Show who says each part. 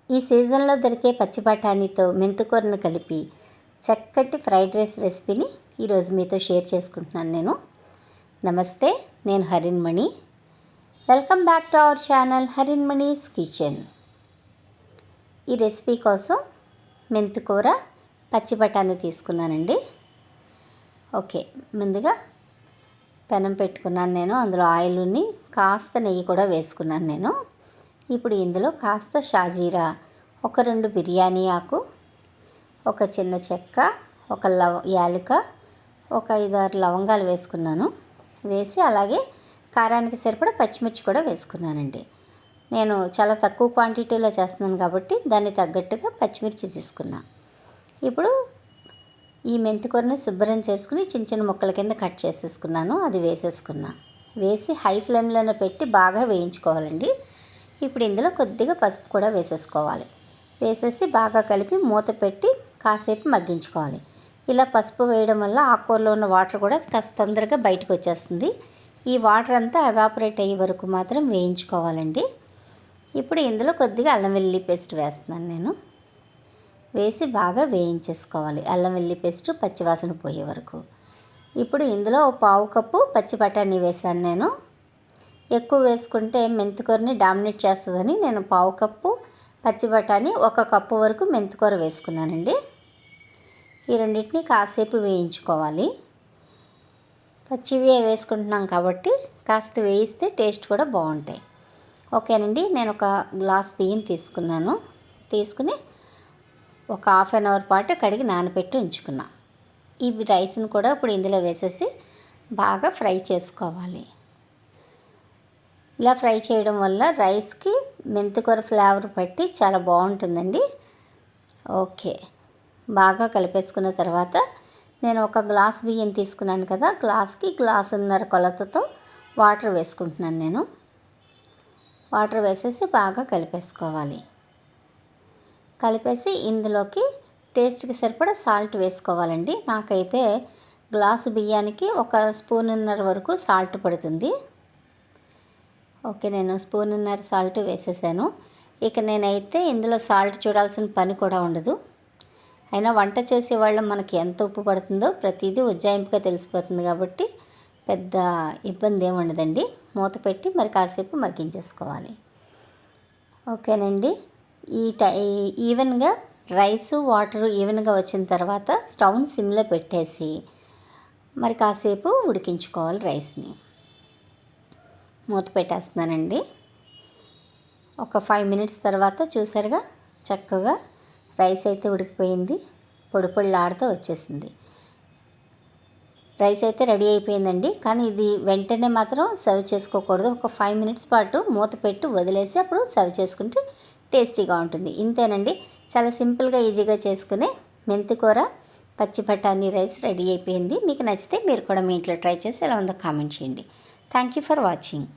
Speaker 1: ఈ సీజన్లో దొరికే పచ్చి బఠానీతో మెంతికూరను కలిపి చక్కటి ఫ్రైడ్ రైస్ రెసిపీని ఈరోజు మీతో షేర్ చేసుకుంటున్నాను నేను. నమస్తే, నేను Harinmani. Welcome back to our channel Harinmani's Kitchen. ఈ రెసిపీ కోసం మెంతికూర పచ్చి బఠానీ తీసుకున్నానండి. ఓకే, ముందుగా పెనం పెట్టుకున్నాను నేను. అందులో ఆయిల్ని కాస్త నెయ్యి కూడా వేసుకున్నాను నేను. ఇప్పుడు ఇందులో కాస్త షాజీరా, ఒక 2 బిర్యానీ ఆకు, ఒక చిన్న చెక్క, ఒక యాలుక, ఒక 5-6 లవంగాలు వేసుకున్నాను. వేసి అలాగే కారానికి సరిపడా పచ్చిమిర్చి కూడా వేసుకున్నానండి. నేను చాలా తక్కువ క్వాంటిటీలో చేస్తున్నాను కాబట్టి దానికి తగ్గట్టుగా పచ్చిమిర్చి తీసుకున్నా. ఇప్పుడు ఈ మెంతికూరని శుభ్రం చేసుకుని చిన్న చిన్న ముక్కల కింద కట్ చేసేసుకున్నాను. అది వేసేసుకున్నా. వేసి హై ఫ్లేమ్లోనే పెట్టి బాగా వేయించుకోవాలండి. ఇప్పుడు ఇందులో కొద్దిగా పసుపు కూడా వేసేసుకోవాలి. వేసేసి బాగా కలిపి మూత పెట్టి కాసేపు మగ్గించుకోవాలి. ఇలా పసుపు వేయడం వల్ల ఆకుకూరలో ఉన్న వాటర్ కూడా కాస్త తొందరగా బయటకు వచ్చేస్తుంది. ఈ వాటర్ అంతా ఎవాపరేట్ అయ్యే వరకు మాత్రం వేయించుకోవాలండి. ఇప్పుడు ఇందులో కొద్దిగా అల్లం వెల్లుల్లి పేస్ట్ వేస్తున్నాను నేను. వేసి బాగా వేయించేసుకోవాలి, అల్లం వెల్లుల్లి పేస్ట్ పచ్చివాసన పోయే వరకు. ఇప్పుడు ఇందులో 1/4 కప్పు పచ్చి బఠానీ వేసాను నేను. ఎక్కువ వేసుకుంటే మెంతికూరని డామినేట్ చేస్తుందని నేను 1/4 కప్పు పచ్చి బఠానీ, 1 కప్పు వరకు మెంతికూర వేసుకున్నానండి. ఈ రెండింటిని కాసేపు వేయించుకోవాలి. పచ్చివే వేసుకుంటున్నాం కాబట్టి కాస్త వేయిస్తే టేస్ట్ కూడా బాగుంటాయి. ఓకేనండి, నేను ఒక గ్లాస్ బియ్యం తీసుకున్నాను. తీసుకుని ఒక 1/2 అవర్ పాటు కడిగి నానబెట్టి ఉంచుకున్నా. ఈ రైస్ని కూడా ఇప్పుడు ఇందులో వేసేసి బాగా ఫ్రై చేసుకోవాలి. ఇలా ఫ్రై చేయడం వల్ల రైస్కి మెంతికూర ఫ్లేవర్ పట్టి చాలా బాగుంటుందండి. ఓకే, బాగా కలిపేసుకున్న తర్వాత నేను ఒక గ్లాస్ బియ్యం తీసుకున్నాను కదా, గ్లాస్కి 1.5 గ్లాసుల కొలతతో వాటర్ వేసుకుంటున్నాను నేను. వాటర్ వేసేసి బాగా కలిపేసుకోవాలి. కలిపేసి ఇందులోకి టేస్ట్కి సరిపడా సాల్ట్ వేసుకోవాలండి. నాకైతే గ్లాసు బియ్యానికి 1.5 స్పూన్ వరకు సాల్ట్ పడుతుంది. ఓకే, నేను 1.5 స్పూన్ సాల్ట్ వేసేసాను. ఇక నేనైతే ఇందులో సాల్ట్ చూడాల్సిన పని కూడా ఉండదు. అయినా వంట చేసేవాళ్ళం మనకి ఎంత ఉప్పు పడుతుందో ప్రతిదీ ఉజ్జాయింపుగా తెలిసిపోతుంది కాబట్టి పెద్ద ఇబ్బంది ఏమి ఉండదండి. మూత పెట్టి మరి కాసేపు మగ్గించేసుకోవాలి. ఓకేనండి, ఈవెన్గా రైసు వాటరు ఈవెన్గా వచ్చిన తర్వాత స్టవ్ని సిమ్లో పెట్టేసి మరి కాసేపు ఉడికించుకోవాలి రైస్ని. మూత పెట్టేస్తున్నానండి. ఒక 5 మినిట్స్ తర్వాత చూసారుగా చక్కగా రైస్ అయితే ఉడికిపోయింది, పొడి పొడిలాడుతూ వచ్చేసింది. రైస్ అయితే రెడీ అయిపోయిందండి. కానీ ఇది వెంటనే మాత్రం సర్వ్ చేసుకోకూడదు. ఒక 5 మినిట్స్ పాటు మూత పెట్టి వదిలేసి అప్పుడు సర్వ్ చేసుకుంటే టేస్టీగా ఉంటుంది. ఇంతేనండి, చాలా సింపుల్గా ఈజీగా చేసుకునే మెంతికూర పచ్చి బఠానీ రైస్ రెడీ అయిపోయింది. మీకు నచ్చితే మీరు కూడా మీ ఇంట్లో ట్రై చేసి ఎలా ఉందో కామెంట్ చేయండి. Thank you for watching.